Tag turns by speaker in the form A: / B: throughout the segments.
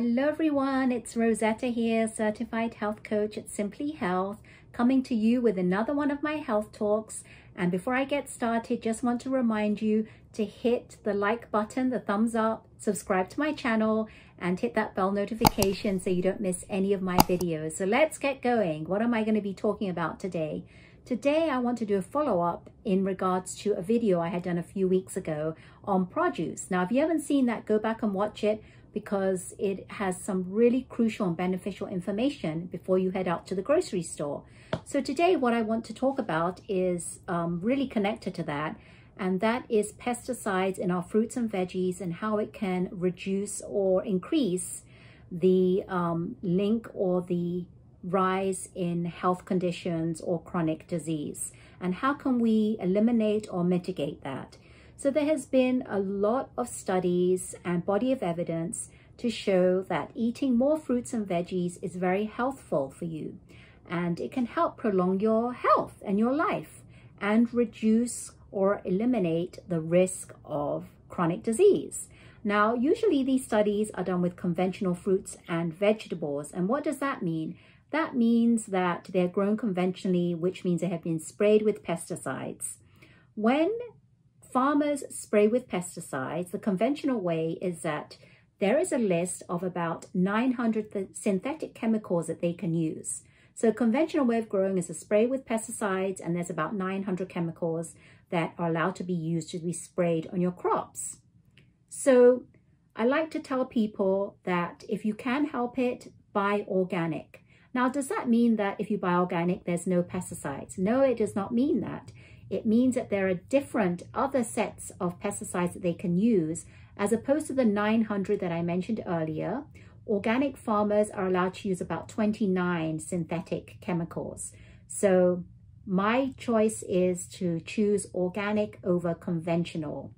A: Hello everyone, it's Rosetta here, certified health coach at Simply Health, coming to you with another one of my health talks. And before I get started, just want to remind you to hit the like button, the thumbs up, subscribe to my channel, and hit that bell notification so you don't miss any of my videos. So let's get going. What am I going to be talking about today? Today I want to do a follow-up in regards to a video I had done a few weeks ago on produce. Now, if you haven't seen that, go back and watch it, because it has some really crucial and beneficial information before you head out to the grocery store. So today what I want to talk about is really connected to that, and that is pesticides in our fruits and veggies and how it can reduce or increase the link or the rise in health conditions or chronic disease, and how can we eliminate or mitigate that. So there has been a lot of studies and body of evidence to show that eating more fruits and veggies is very healthful for you, and it can help prolong your health and your life and reduce or eliminate the risk of chronic disease. Now, usually these studies are done with conventional fruits and vegetables. And what does that mean? That means that they're grown conventionally, which means they have been sprayed with pesticides. When farmers spray with pesticides, the conventional way is that there is a list of about 900 synthetic chemicals that they can use. So a conventional way of growing is to spray with pesticides, and there's about 900 chemicals that are allowed to be used to be sprayed on your crops. So I like to tell people that if you can help it, buy organic. Now, does that mean that if you buy organic, there's no pesticides? No, it does not mean that. It means that there are different other sets of pesticides that they can use, as opposed to the 900 that I mentioned earlier. Organic farmers are allowed to use about 29 synthetic chemicals. So my choice is to choose organic over conventional.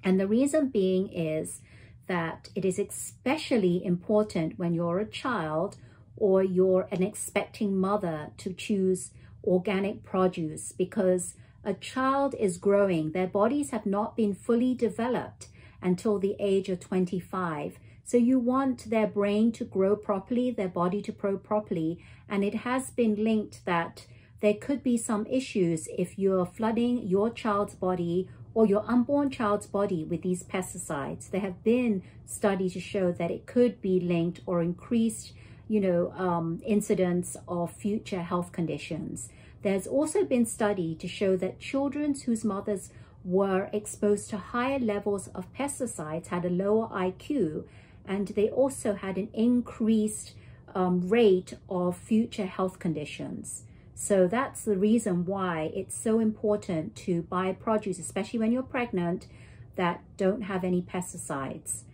A: And the reason being is that it is especially important when you're a child or you're an expecting mother to choose organic produce, because a child is growing. Their bodies have not been fully developed until the age of 25. So you want their brain to grow properly, their body to grow properly. And it has been linked that there could be some issues if you're flooding your child's body or your unborn child's body with these pesticides. There have been studies to show that it could be linked or increased, incidence of future health conditions. There's also been study to show that children whose mothers were exposed to higher levels of pesticides had a lower IQ, and they also had an increased rate of future health conditions. So that's the reason why it's so important to buy produce, especially when you're pregnant, that don't have any pesticides.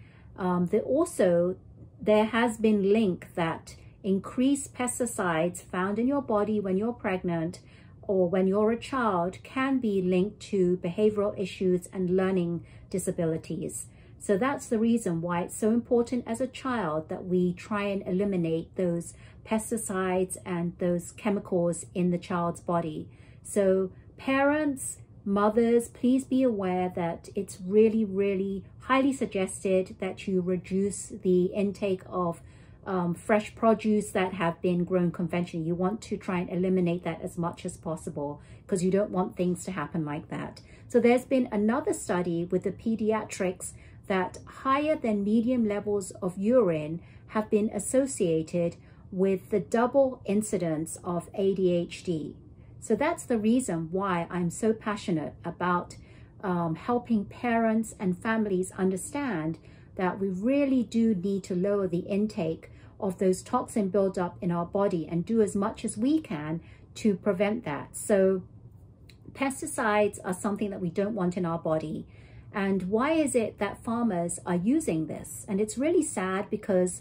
A: There has been link that increased pesticides found in your body when you're pregnant or when you're a child can be linked to behavioral issues and learning disabilities. So that's the reason why it's so important as a child that we try and eliminate those pesticides and those chemicals in the child's body. So parents, mothers, please be aware that it's really, really highly suggested that you reduce the intake of fresh produce that have been grown conventionally. You want to try and eliminate that as much as possible, because you don't want things to happen like that. So there's been another study with the pediatrics that higher than medium levels of urine have been associated with the double incidence of ADHD. So that's the reason why I'm so passionate about helping parents and families understand that we really do need to lower the intake of those toxin buildup in our body and do as much as we can to prevent that. So pesticides are something that we don't want in our body. And why is it that farmers are using this? And it's really sad because,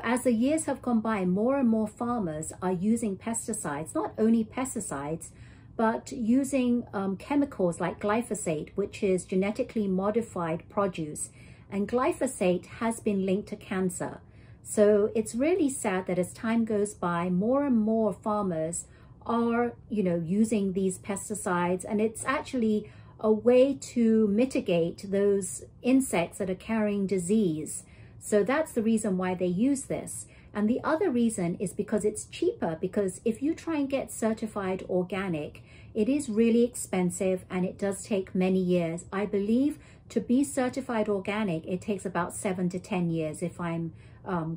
A: as the years have gone by, more and more farmers are using pesticides, not only pesticides, but using chemicals like glyphosate, which is genetically modified produce. And glyphosate has been linked to cancer. So it's really sad that as time goes by, more and more farmers are, using these pesticides, and it's actually a way to mitigate those insects that are carrying disease. So that's the reason why they use this. And the other reason is because it's cheaper, because if you try and get certified organic, it is really expensive and it does take many years. I believe to be certified organic, it takes about 7 to 10 years, if I'm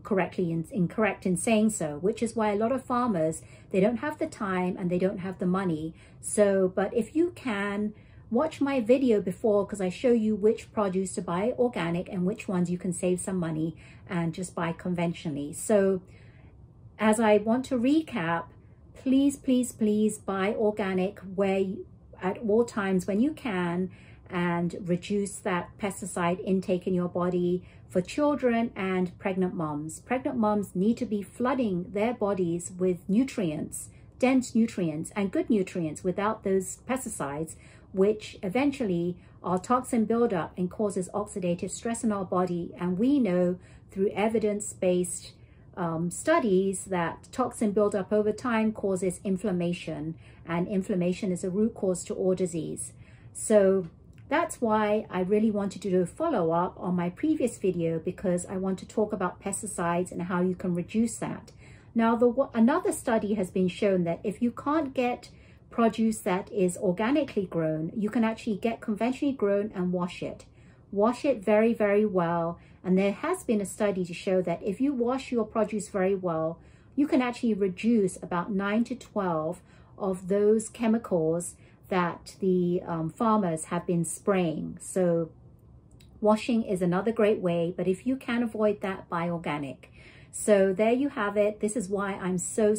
A: correct in saying so, which is why a lot of farmers, they don't have the time and they don't have the money. So, but if you can, watch my video before, because I show you which produce to buy organic and which ones you can save some money and just buy conventionally. So as I want to recap, please, please, please buy organic at all times when you can, and reduce that pesticide intake in your body for children and pregnant moms. Pregnant moms need to be flooding their bodies with nutrients, dense nutrients and good nutrients without those pesticides, which eventually are toxin buildup and causes oxidative stress in our body. And we know through evidence-based studies that toxin buildup over time causes inflammation, and inflammation is a root cause to all disease. So that's why I really wanted to do a follow-up on my previous video, because I want to talk about pesticides and how you can reduce that. Now, another study has been shown that if you can't get produce that is organically grown, you can actually get conventionally grown and wash it. Wash it very, very well. And there has been a study to show that if you wash your produce very well, you can actually reduce about 9 to 12 of those chemicals that the farmers have been spraying. So washing is another great way, but if you can avoid that, buy organic. So there you have it. This is why I'm so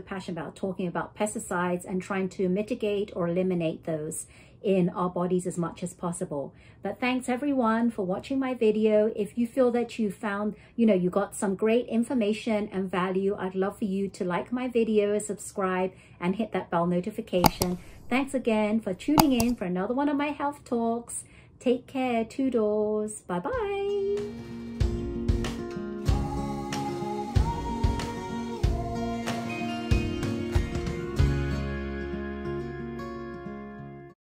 A: passionate about talking about pesticides and trying to mitigate or eliminate those in our bodies as much as possible. But thanks everyone for watching my video. If you feel that you found, you got some great information and value, I'd love for you to like my video, subscribe, and hit that bell notification. Thanks again for tuning in for another one of my health talks. Take care. Toodles. Bye-bye.